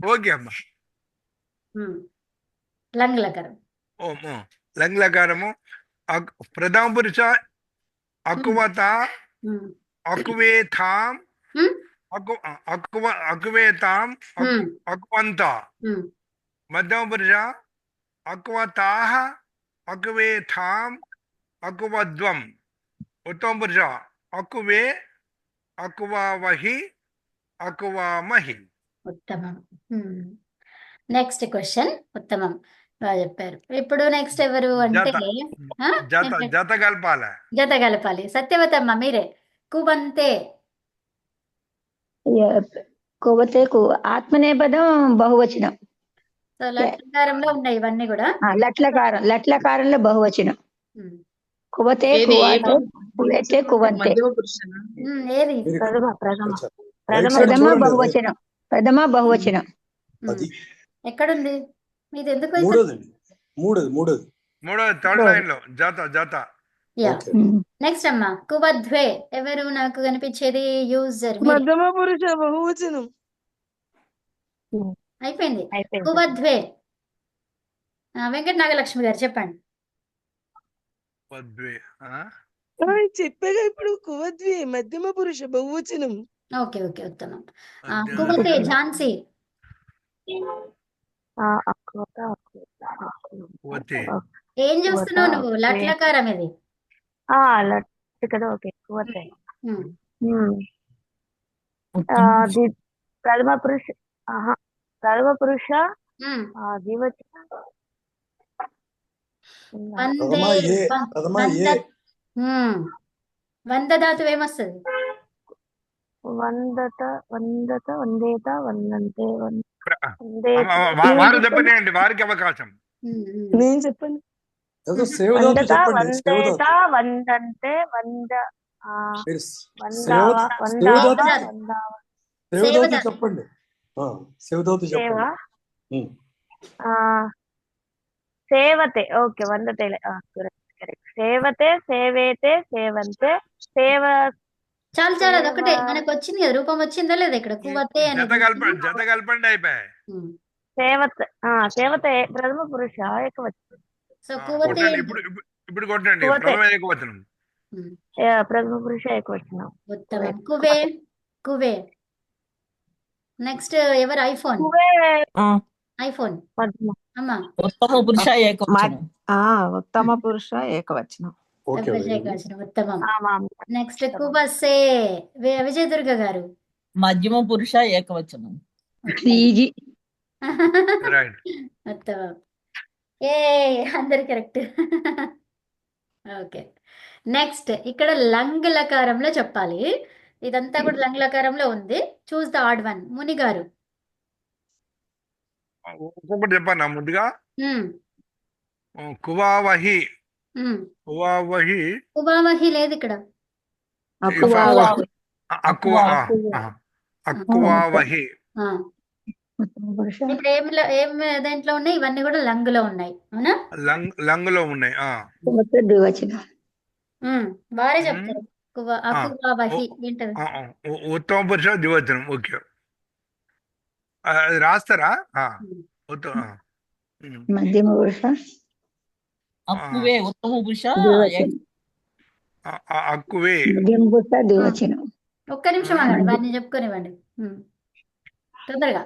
Okay అమ్మా. Lung లకారం. ఓ lung లకారము. ప్రథమ పురుష అకువత అకువేథాం అకువేతాం అకువంత. మధ్యమ పురుష అకువతాః అకువేథాం అకువద్వం. ఉత్తమ పురుష అకువే అకువావహి అకువామహి. ఉత్తమం. Next question. ఉత్తమం, బాగా చెప్పారు. ఇప్పుడు నెక్స్ట్ ఎవరు అంటే జత జత జత కలపాల. జత కలపాలి. సత్యవతమ్మ మీరే. కువంతే. కువతే ఆత్మనేపదం బహువచనం. సో లట్లకారంలో ఉన్నాయి ఇవన్నీ కూడా. లట్లకారంలో బహువచనం. కువతే కువాతే కువేతే కువంతే. ఏది ప్రథమ బహువచనం. ఎక్కడుంది మీది? ఎందుకు మూడోది థర్డ్ లైన్ లో జత జత. నెక్స్ట్ అమ్మా కువద్వే. ఎవరు నాకు కనిపించేది? యూజర్. మధ్యమ పురుష బహువచనం. అయిపోయింది. కువద్వే. వెంకట నాగలక్ష్మి గారు చెప్పండి. చెప్పాగా ఇప్పుడు. కువద్వే మధ్యమ పురుష బహువచనం. ఓకే ఓకే, ఉత్తమం. కువతే ఝాన్సీ. ఏం చూస్తున్నావు నువ్వు? లట్లకారం ఇది. కదా. ఓకే. కువతే ప్రథమ పురుష ద్వివచనం. వంద ధాతు ఏమొస్తుంది? వందత వందత వందేత వందంతే వారు చెప్పండి, వారికి అవకాశం. నేను చెప్పండి. వందత వందేత వందంతే వంద చెప్పండి. సేవతే. ఓకే. వందతే. కరెక్ట్. సేవతే సేవేతే సేవంతే సేవ. చాలు చాలు, అదొకటే మనకు వచ్చింది కదా. రూపం వచ్చిందా లేదా ఇక్కడ? కువతే అని జత కలపండి అయిపోయాయి. సేవతే ప్రథమ పురుష ఏకవచనం. సో కువతే ఇప్పుడు కొట్టండి. ప్రథమ ఏకవచనం. ప్రథమ పురుష ఏకవచనం. ఉత్తమం. కువే కువే. నెక్స్ట్ ఎవరు? ఐఫోన్. ఐఫోన్ అమ్మా. ఉత్తమ పురుష ఏకవచనం. ఉత్తమ పురుష ఏకవచనం. ఉత్తమం. నెక్స్ట్ కుబసే. విజయదుర్గ గారు. మధ్యమ పురుష ఏకవచనం. ఉత్తమం. ఏ అందరు కరెక్ట్. ఓకే. నెక్స్ట్ ఇక్కడ లంగ్ లకారంలో చెప్పాలి. ఇదంతా కూడా లంగ్ లకారంలో ఉంది. Choose the odd one. ముని గారు. ఒక్కొక్కటి చెప్పాను ముందుగా. కువావహి. కువావహి. కువావహి లేదు ఇక్కడ. అక్కువావహి. ఇప్పుడు ఏం దేంట్లో ఉన్నాయి? ఇవన్నీ కూడా లంగ్ లో ఉన్నాయి, అవునా? లంగ్ లో ఉన్నాయి. వారే చెప్తారు. అకువావహి ఏంటది? ఉత్తమ పురుష ద్వివచనం. ఓకే, అది రాస్తారా? మధ్యమ పురుష అక్కువే ఉత్తమ పురుష అక్కువే మధ్యమ పురుష ద్వివచనం. ఒక్క నిమిషం ఆగండి, వారిని చెప్పుకోనివ్వండి తొందరగా.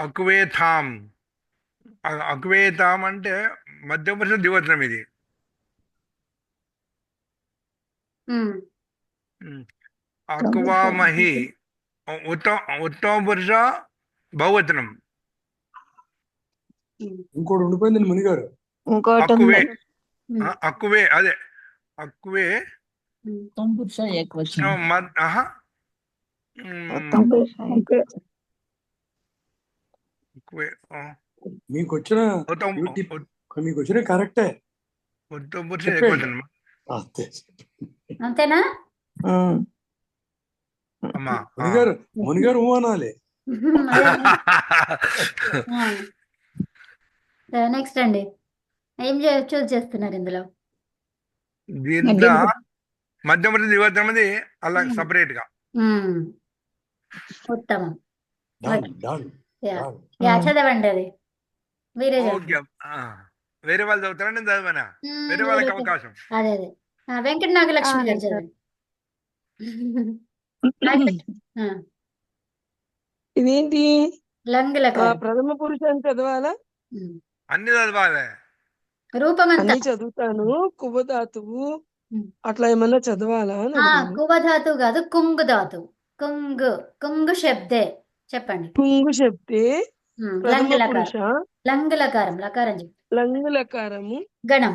అకువేథాం. అకువేథాం అంటే మధ్యమ పురుష ద్వివచనం. ఇది అకువామహి ఉత్తమ పురుష బహువచనం. ఇంకోటి ఉండిపోయింది మునిగారు. అక్కువే. అక్కువే అదే అక్కువే ఉత్తమ పురుష ఏకవచనం. మీకు వచ్చిన కరెక్టే. ఉత్తమ పురుష ఏకవచనం. అంతేనా? మునిగారు అనాలి. నెక్స్ట్ అండి, ఏం చూస్ చేస్తున్నారు ఇందులో? దీంట్లో మధ్యమ ద్వివచనం అలా సపరేట్ గా. ఉత్తమం. డాన్ యా డాన్ యా చదవండి అది మీరే ఓకే చదవండి వేరే వాళ్ళు చదువుతారా నేను చదవనా వేరే వాళ్ళకి అవకాశం అదే అదే వెంకట నాగలక్ష్మి గారు చదవండి ఆ, ఇదేంటి లంగులకారం ప్రథమ పురుషాన్ని చదవాలా? ఉమ్. అన్ని చదవాలి రూపమంతా అన్ని చదువుతాను. కువ్వధాతువు ఉమ్. అట్లా ఏమన్నా చదవాలా అని అడిగాను. కువధాతు కాదు కుంగు ధాతు కుంగు కుంగు శబ్దే చెప్పండి కుంగు చెప్తే ప్రథమ లంగులకారం పురుష లంగులకారం లకారం చెప్పు లంగులకారము గణం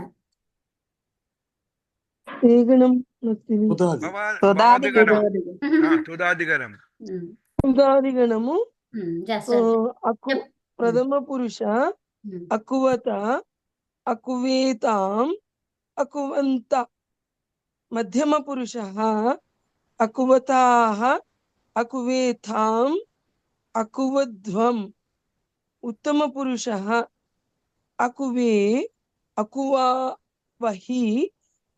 ఏ గణం నాకు తెలియదు. ఉదాది భావాదిగణం తుదాదిగణం ఉదాది గణము జస్ట్ అకు ప్రథమ పురుష అకువత అకువేతాం అకువంత మధ్యమ పురుష అకువతాః అకువేతాం అకువధ్వం ఉత్తమ పురుష అకువే అకువావహి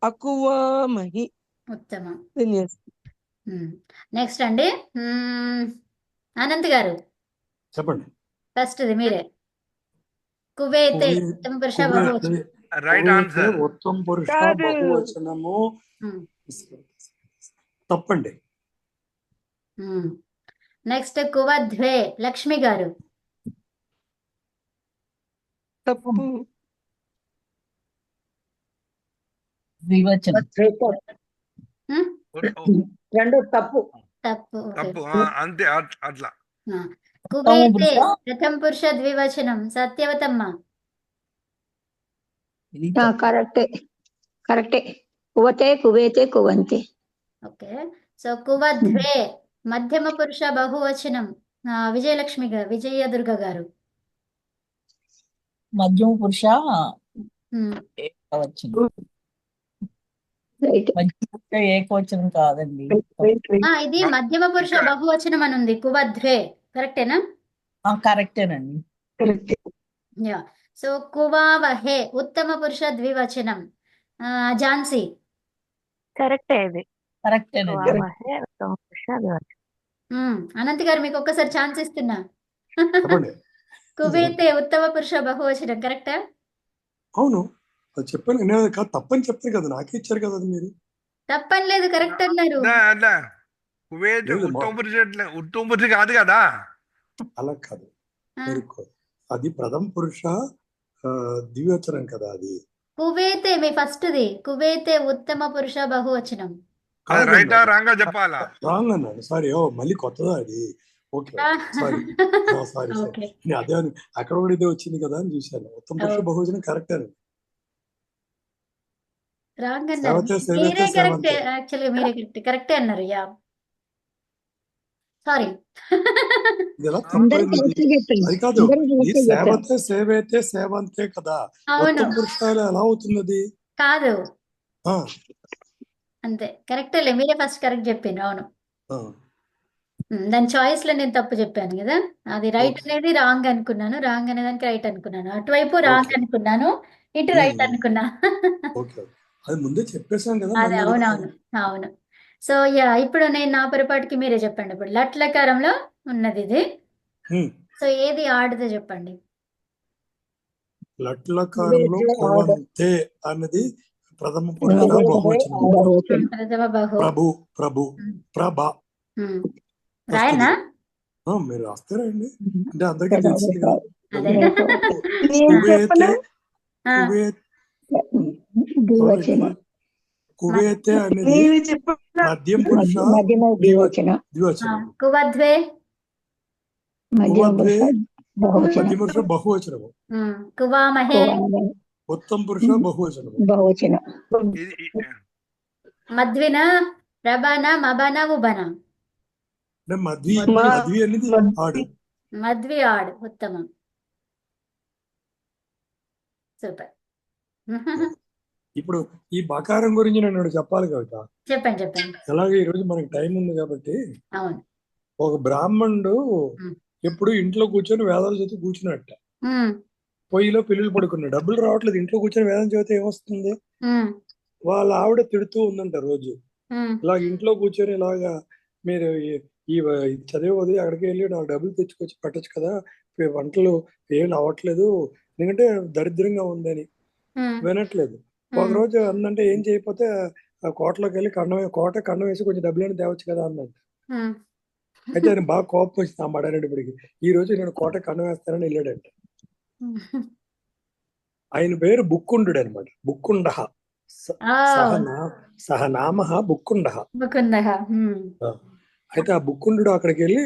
అకువామహి. ఉత్తమం ధన్యవాదాలు. నెక్స్ట్ అండి అనంత్ గారు చెప్పండి. ఫస్ట్ మీరే కువేతే ఉత్తమ పురుష బహువచనం రైట్ ఆన్సర్ ఉత్తమ పురుష కాదు. బహువచనము తప్పండి. నెక్స్ట్ కువధ్వే లక్ష్మి గారు తప్పు. ద్వివచనం. ఉమ్, రెండు తప్పు. తప్పు ఓకే తప్పు అంతే అట్లా కువేతే ప్రథమ పురుష ద్వివచనం సత్యవతమ్మ ఇది కరెక్టే కరెక్టే. కువతే కువేతే కువంతే. ఓకే సో కువధ్వే మధ్యమ పురుష బహువచనం విజయలక్ష్మి గారు విజయదుర్గ గారు మధ్యమ పురుష ఉమ్, ఏకవచనం. రైట్. మధ్యమ పురుష ఏకవచనం కాదండి. ఇది మధ్యమ పురుష ఇక్కడ- బహువచనం అని ఉంది కువధ్వే కరెక్టేనా కరెక్టేనండి. యా సో కువావహే ఉత్తమ పురుష ద్వివచనం ఝాన్సీ కరెక్టే ఇది. కరెక్టేనండి. ఉత్తమ పురుష ద్వివచనం. అనంత్ గారు మీకు ఒక్కసారి ఛాన్స్ ఇస్తున్నా చెప్పండి. కువేతే ఉత్తమ పురుష బహువచనం కరెక్టా అవును అది చెప్పాను. నేను కాదు తప్పని చెప్పాను కదా, నాకే ఇచ్చారు కదా అది మీరు. తప్పని లేదు కరెక్ట్ అన్నారు అట్లా కువేత్ లేదు, ఉత్తమ పురుష కాదు కదా అలా కాదు. ఆ, మీరు అది ప్రథమ పురుష ద్వివచనం కదా అది. కువేతే మీ ఫస్ట్ది కువేతే ఉత్తమ పురుష బహువచనం అది రైటా రాంగా చెప్పాలా రాంగ్ అన్నాను. సారీ. మళ్ళీ కొత్తదా అది. ఓకే సారీ సారీ ఓకే నేను అదే అక్కడ కూడా ఇదే వచ్చింది కదా అని చూశాను. ఉత్తమ పురుష బహువచనం కరెక్ట్ అని. రాంగ్ అన్నారు సేవతే సేవతే మీరే కరెక్ట్ సేవంతే. యాక్చువల్లీ మీరే కరెక్టే అన్నారు యా సారీ ఇది ఎలా అందరూ తప్పైంది? కరెక్ట్ చెప్పండి. అది కాదు. అందరూ ఈ కరెక్ట్ చెప్పారు. సేవతే సేవతే సేవంతే కదా. అవును ఉత్తమ పురుషాలు ఎలా అవుతుంది అది? కాదు ఆ, అంతే కరెక్టేలే మీరే ఫస్ట్ కరెక్ట్ చెప్పిండ్రు అవును ఆ. దాని చాయిస్ లో నేను తప్పు చెప్పాను కదా అది రైట్ ఓకే అనేది రాంగ్ అనుకున్నాను రాంగ్ అనేదానికి రైట్ అనుకున్నాను అటువైపు రాంగ్ ఓకే అనుకున్నాను ఇటు రైట్ అనుకున్నా ఓకే అది ముందే చెప్పేశాం కదా, అదే మళ్ళీ అవునవును అడుగుతాను. అవును సో యా ఇప్పుడు నేను నా పొరపాటుకి మీరే చెప్పండి ఇప్పుడు లట్లకారంలో ఉన్నది ఇది హ్మ్. సో ఏది ఆడదో చెప్పండి లట్లకారంలో కువంతే అన్నది ప్రథమ పురుష బహువచనం. బహువచనం. ప్రథమ బహు ప్రభు ప్రభు ప్రభ. ఉమ్. ఫస్ట్ రాయనా మీరు రాస్తారండి అంటే అందరికీ తెలిసింది కదా. అదే నేను చెప్పనా? కువేతే ఆ, కువేత్ ద్వివచనం. కువేతే అనేది నేను చెప్పనా? మధ్యం పురుష మధ్యమ ద్వివచనం. ద్వివచనం. కువధ్వే మధ్యమ కువద్వే పురుష బహువచనం. మధ్య పురుష బహువచనము. కువామహే కువామహే ఉత్తమ పురుష బహువచనము. బహువచనం. మధ్విన ప్రభన మబన ఉబన అంటే మధ్వి మా- మధ్వి అనేది ఆడు. మధ్వి ఆడ్ ఉత్తమం సూపర్ ఇప్పుడు ఈ బకారం గురించి నేను చెప్పాలి కదా. చెప్పండి చెప్పండి అలాగే ఈ రోజు మనకి టైం ఉంది కాబట్టి అవును ఒక బ్రాహ్మణుడు ఉమ్. ఎప్పుడు ఇంట్లో కూర్చొని వేదాలు చదివి కూర్చున్నట్ట. ఉమ్, పొయ్యిలో పిల్లలు పడుకున్నాడు, డబ్బులు రావట్లేదు. ఇంట్లో కూర్చొని వేదం చదివితే ఏమొస్తుంది? ఉమ్, వాళ్ళ ఆవిడ తిడుతూ ఉందంట రోజు. ఉమ్, ఇలాగ ఇంట్లో కూర్చొని ఇలాగా మీరు ఇది చదివే వదిలి అక్కడికి వెళ్ళి నాకు డబ్బులు తెచ్చుకొచ్చి పెట్టచ్చు కదా, వంటలు ఏం అవ్వట్లేదు ఎందుకంటే దరిద్రంగా ఉందని. వినట్లేదు. ఒకరోజు అందంటే ఏం చేయకపోతే ఆ కోటలోకి వెళ్ళి కన్నం వేసి కొంచెం డబ్బులని తేవచ్చు కదా అన్నాడు. అయితే ఆయన బాగా కోపం వచ్చింది ఆ మడారెడ్డిపడికి. ఈ రోజు నేను కోట కన్నం వేస్తానని వెళ్ళాడంట. ఆయన పేరు బుక్కుండు అనమాట. బుక్కుండ సహనామ బుక్కుండ. అయితే ఆ బుక్కుండు అక్కడికి వెళ్ళి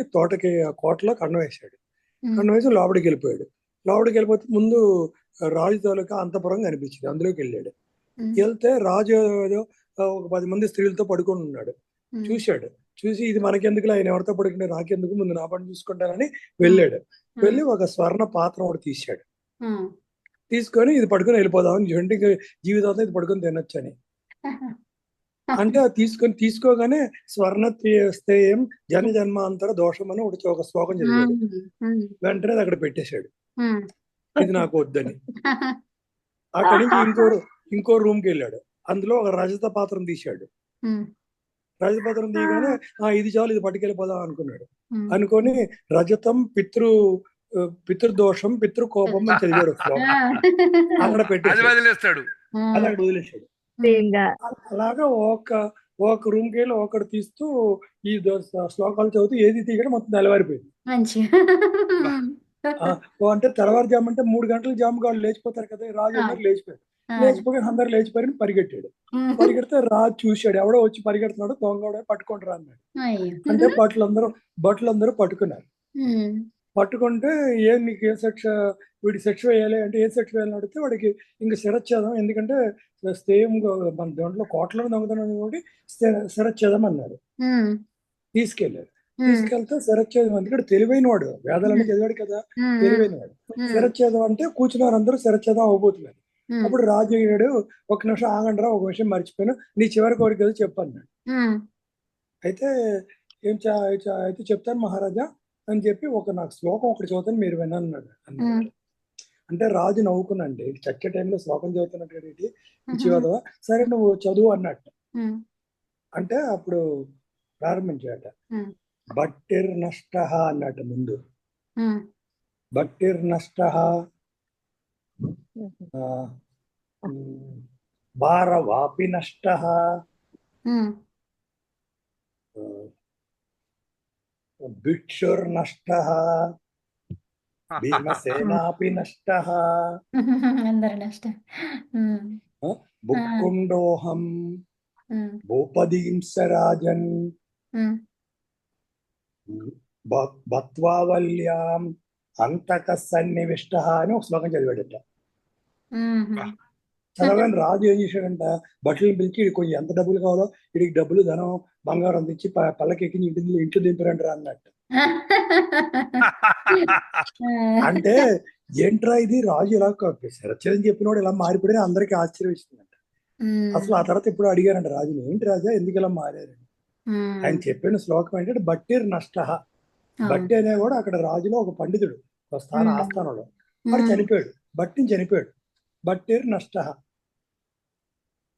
ఆ కోటలో కన్నం వేశాడు. కన్నం వేసి లోపలికి వెళ్ళిపోయాడు. లోపలికి వెళ్ళిపోతే ముందు రాజు తాలూకా అంతపురం కనిపించింది. అందులోకి వెళ్ళాడు. వెళ్తే రాజు ఒక 10 మంది స్త్రీలతో పడుకొని ఉన్నాడు. చూశాడు. చూసి ఇది మనకెందుకు, ఆయన ఎవరితో పడుకుంటే నాకెందుకు, ముందు నా పని చూసుకుంటానని వెళ్ళాడు. వెళ్ళి ఒక స్వర్ణ పాత్ర ఒకటి తీశాడు. తీసుకొని ఇది పడుకొని వెళ్ళిపోదామని, జీవితంలో ఇది పడుకొని తినొచ్చు అని. అంటే అది తీసుకోగానే స్వర్ణ స్థేయం జన జన్మాంతర దోషం అని ఒక శ్లోకం చదివాడు. వెంటనే అది అక్కడ పెట్టేశాడు. ఇది నాకు వద్దని. అక్కడి నుంచి ఇంకో రూమ్కి వెళ్ళాడు. అందులో ఒక రజత పాత్రం తీశాడు. రజత పాత్రం తీయగానే ఇది చాలు, ఇది పట్టుకెళ్ళిపోదాం అనుకున్నాడు. అనుకొని రజతం పితృదోషం పితృకోపం అని చదివాడు శ్లోకం. అక్కడ పెట్టేశాడు. అది అక్కడ వదిలేశాడు. అలాగా ఒక రూమ్కి వెళ్ళి ఒకటి తీస్తూ ఈ శ్లోకాలు చదువుతూ ఏది తీయడం మొత్తం నిలవారిపోయింది. అంటే తెల్లవారుజామంటే 3 గంటల జాముగాళ్ళు లేచిపోతారు కదా, రాజు అందరు లేచిపోయారు. లేచిపోయి అందరు లేచిపోయారని పరిగెట్టాడు. పరిగెడితే రాజు చూశాడు, ఎవడో వచ్చి పరిగెడుతున్నాడు, దొంగ పట్టుకుంటారా అన్నాడు. అంటే భటులందరూ పట్టుకున్నారు. పట్టుకుంటే నీకు ఏ శిక్ష, వీడికి శిక్ష వేయాలి అంటే ఏ శిక్ష వేయాలని అడిగితే వాడికి ఇంకా శిరచ్ఛేదం, ఎందుకంటే స్థేయం మన దాంట్లో కోట్లను దొంగతనం కూడా శిరచ్ఛేదం అన్నారు. తీసుకెళ్లారు. తీసుకెళ్తే శిరచ్ఛేదం, ఎందుకంటే తెలివైన వాడు, వేదాలన్నీ చదివాడు కదా, తెలివైన వాడు. శిరచ్ఛేదం అంటే కూర్చున్నారు అందరూ, శిరచ్ఛేదం అవబోతున్నారు. అప్పుడు రాజు అయ్యాడు, ఒక నిమిషం ఆగండి రా, ఒక విషయం మర్చిపోయాను, నీ చివరి కోరిక ఏదో చెప్పన్నాడు. అయితే అయితే చెప్తాను మహారాజా అని చెప్పి నాకు శ్లోకం ఒకటి చదువుతాను, మీరు వినన్నాడు అన్నాడు. అంటే రాజు నవ్వుకున్నాండి, చచ్చే టైంలో శ్లోకం చదువుతున్నట్టు ఇచ్చివదవా, సరే నువ్వు చదువు అన్నట్టు. అంటే అప్పుడు ప్రారంభించాట. బట్టిర్ నష్ట అన్నట్టు ముందు. బట్టిర్ నష్ట భారవాపి నష్ట భిక్షుర్నష్ట భీమసేనాపి నష్ట బుక్కుండోహం భూపదీంసరాజన్ బత్వావల్యాం అంతక సన్నివిష్ట అని ఒక శ్లోకం చదివాడట. చదవని రాజు ఏం చేశాడంట, బట్టలు పిలిచి కొంచెం ఎంత డబ్బులు కావాలో వీడికి డబ్బులు ధనం బంగారం తెచ్చి పల్లకెక్కి ఇంట్లో దింపారంటారా అన్నట్టు. అంటే ఏంట్రా ఇది, రాజు ఇలా శరచ్ఛేదం చెప్పినవాడు ఇలా మారిపోయినా అందరికీ ఆశ్చర్యం ఇస్తుందంట. అసలు ఆ తర్వాత ఇప్పుడు అడిగారంట రాజుని, ఏంటి రాజా ఎందుకు ఇలా మారారని. ఆయన చెప్పిన శ్లోకం ఏంటంటే బట్టిర్ నష్ట. బట్టి అనేవాడు అక్కడ రాజులో ఒక పండితుడు, ఒక ఆస్థానంలో వాడు చనిపోయాడు. బట్టిని చనిపోయాడు. బట్టిర్ నష్ట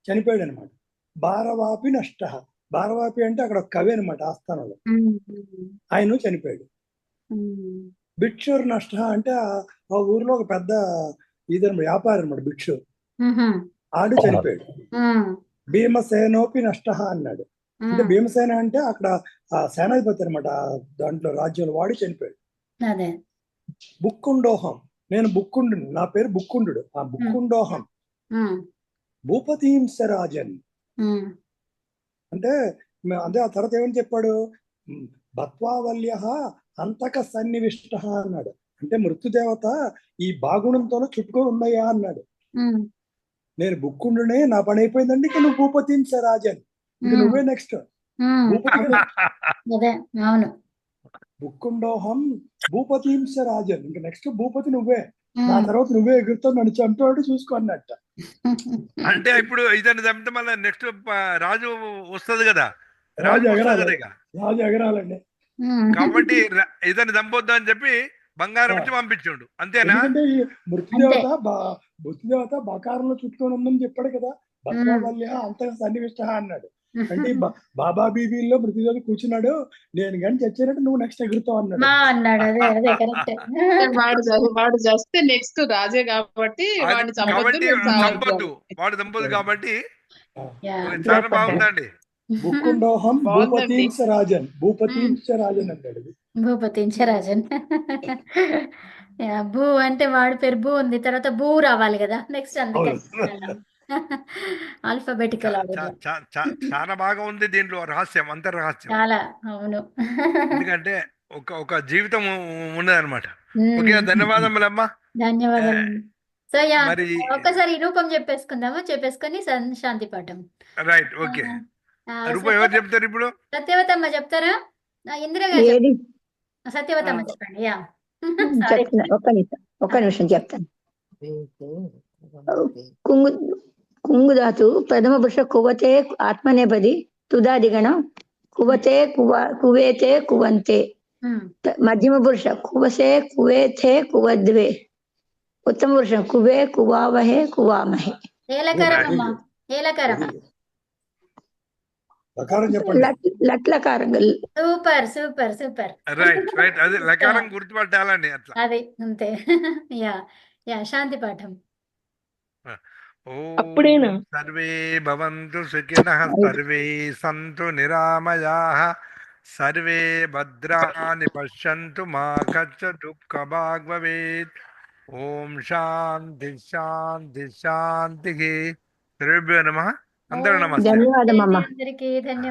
చనిపోయాడు అనమాట. భారవాపి నష్ట. భారవాపి అంటే అక్కడ కవి అనమాట ఆస్థానంలో, ఆయన చనిపోయాడు. భిక్షుర్ నష్ట అంటే ఆ ఊర్లో ఒక పెద్ద ఇదనమాట, వ్యాపారి అనమాట భిక్షు, ఆడు చనిపోయాడు. భీమసేనోపి నష్ట అన్నాడు. అంటే భీమసేన అంటే అక్కడ సేనాధిపతి అనమాట దాంట్లో రాజ్యంలో, వాడు చనిపోయాడు. బుక్కుండోహం, నేను బుక్కుండు, నా పేరు బుక్కుండు. ఆ బుక్కుండోహం భూపతీంసరాజన్ అంటే అదే. ఆ తర్వాత ఏమని చెప్పాడు, బత్వావల్య అంతక సన్నివిష్ట అన్నాడు. అంటే మృత్యుదేవత ఈ బాగుణంతోనే చుట్టుకొని ఉన్నాయా అన్నాడు. నేను బుక్కుండునే, నా పని అయిపోయిందండి, ఇక నువ్వు భూపతీంసరాజన్, ఇక నువ్వే నెక్స్ట్ బుక్కుండోహం భూపతీంసరాజన్, ఇంక నెక్స్ట్ భూపతి నువ్వే, నా తర్వాత నువ్వే ఎగురుతావు, నన్ను చంపేవాడు చూసుకో అన్నట్ట. అంటే ఇప్పుడు ఇతను చంపితే మళ్ళీ నెక్స్ట్ రాజు వస్తుంది కదా, రాజు ఎగరాలండి. కాబట్టి ఇతను చంపొద్దు అని చెప్పి బంగారం ఇచ్చి పంపించాడు, అంతేనా? ఎందుకంటే ఈ మృత్యుదేవత బకారంలో చుట్టుకొని ఉందని చెప్పాడు కదా, బత్వావల్య అంతగా సన్నివిష్ట అన్నాడు. అంటే బాబా బీబీల్లో ప్రతిరోజు కూర్చున్నాడు, నేను కానీ చచ్చానంటే నువ్వు నెక్స్ట్ ఎగురుతావు అన్నాడు. మా అన్నాడు, అదే కరెక్ట్. వాడు జస్ట్ నెక్స్ట్ రాజే కాబట్టి వాడిని చంపొద్దు, కాబట్టి నేను చావద్దు చంపొద్దు, అని. వాడు చంపొద్దు కాబట్టి యా చాలా బాగుందండి. బుక్కుండోహం బాగుందండి. భూపతించ రాజన్, భూపతించ రాజన్ అన్నాడు అది. భూపతించరాజన్. యా భూ అంటే వాడి పేరు భూ ఉంది, తర్వాత భూ రావాలి కదా నెక్స్ట్, అందుకని ఆల్ఫాబెటికల్ ఆర్డర్. చాలా బాగా ఉంది దీంట్లో రహస్యం, అంతర్ రహస్యం. చాలా అవును. ఎందుకంటే ఒక జీవితం ఉన్నదన్నమాట. ఉమ్, ఓకే, ధన్యవాదములమ్మా. ధన్యవాదాలు. సో యా మరి ఒక్కసారి రూపం చెప్పేసుకొని శాంతి పాఠం. Right, okay. రూపం ఎవరు చెప్తారు ఇప్పుడు? సత్యవతమ్మ చెప్తారా? ఇందిరా గారు ఏది సత్యవతమ్మ చెప్పండి. Yeah sorry. చెప్తున్నా, ఒక్క నిమిషం చెప్తాను. కుంగు కుంగు ధాతు ప్రథమ పురుష కువతే ఆత్మనేపది తుదాదిగణం కువతే కువేతే కువంతే. మధ్యమ పురుష కువసే కువేతే కువద్వే. ఉత్తమ పురుష కువే కువావహే కువామహే. ఏలకారం అమ్మా, ఏలకారం. లకారం చెప్పండి. లట్లకారం. Super super super. రైట్, అది లకారం గుర్తుపట్టాలండి అట్లా. అది అంతే. యా యా శాంతి పాఠం. అప్పుడేనా? ఓం సర్వే భవంతు సుఖినః, సర్వే సంతు నిరామయాః, సర్వే భద్రాణి పశ్యంతు మా కశ్చిద్ దుఃఖభాగ్ భవేత్. ఓం శాంతి శాంతి శాంతి. శ్రీభ్యో నమః. అందరూ నమస్తే. ధన్యవాదం అమ్మా. అందరికీ ధన్యవాదాలు.